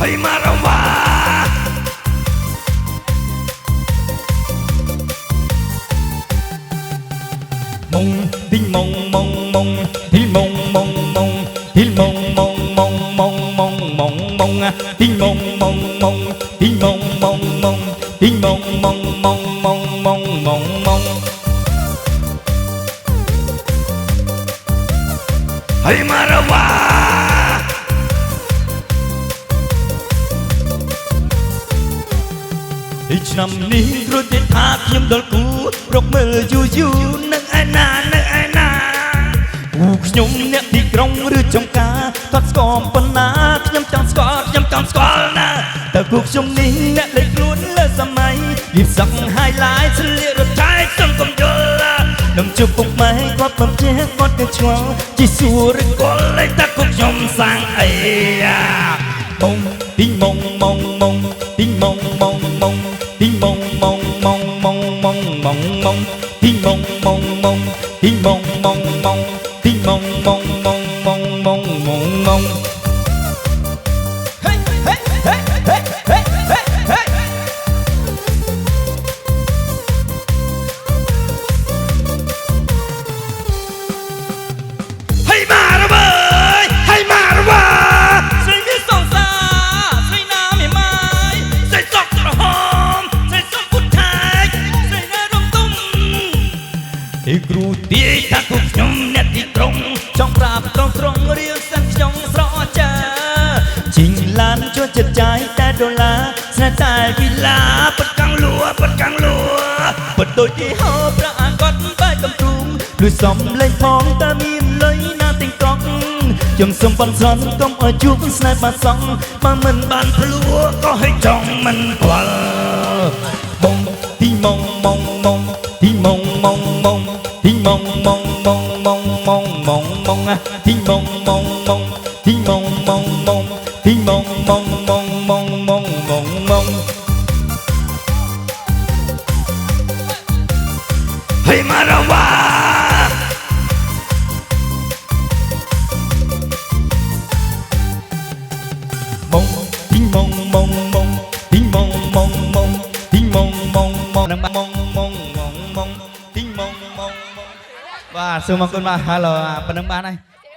Hey Marawa mông tinh mông mông mông tinh mông mông mông tinh mông mông mông mông mông mông mông tinh mông mông mông tinh mông mông mông tinh mông mông mông mông mông mông mông Hey Marawaឆ្នាំនេះគ្រួទេថាខ្ញុំដល់គូរកមើលយូយូនឹងឯណាគូខ្ញុំអ្នកទីក្រុងឬចំការតត់ស្គមប៉ុណ្ណាខ្ញុំចង់ស្គាល់ណាតើគូខ្ញុំនេះអ្នកលេខខ្លួនលើសម័យលៀបសក់ហាយឡាយស្លៀករត់ឆាយសង្គមយល់នឹងជួបពុកម៉ែគាត់បំជែគាត់ក៏ឆ្ងល់ជីសួរឬគាត់លេខតើគូខ្ញុំសាំងអីបងទីងម៉ងម៉ងម៉ងទីងម៉ងម៉ងម៉ងទីងម៉ងម៉ងម៉ងម៉ងម៉ងម៉ងម៉ងទីងម៉ងម៉ងម៉ងទីងម៉ងម៉ងម៉ងទីងម៉ងម៉ងម៉ងម៉ងម៉ងម៉ងម៉ងហេហេហេហេហេហេហេហេម៉ារ៉ាហេម៉ារ៉ាស្រីមានសងសាស្រីណាមានម៉ាយស្រីសក់ក្រហមស្រីសក់ពុតថែកស្រីណារំទុំទីគ្រូទាយថាគុកខ្ញុំអ្នកទីក្រុងចង់ប្រាប់ត្រង់រៀលសិនខ្ញុំស្រអចាជីងឡានជួយចិត្តចាយតែដុល្លារស្នេហ៍តែវិឡាបិទកាំងលួបិទដូចទីហោប្រាអាគាត់បែកកំទ្រូងលួយសំលេងផងតែមានលុយណាទិញកក់ខ្ញុំសុំបន់ស្រន់កុំឲ្យជួបស្នេហ៍បាត់សងបើមិនបានភ្លួក៏ឲ្យចង់មិនខ្វល់បងទីម៉ងម៉ងម៉ងទីម៉ងម៉ងម៉ងទីម៉ងម៉ងម៉ងម៉ងម៉ងម៉ងម៉ងទីម៉ងម៉ងម៉ងទីម៉ងម៉ងម៉ងទីម៉ងម៉ងម៉ងម៉ងម៉ងម៉ងម៉ងHey Marawa mong ting mong mong mong ting mong mong mong ting mong mong mong mong mong mong mong ting mong mong mong បាទសូមអរគុណបាទ Hello ប៉ុណ្្នឹងបានហើយ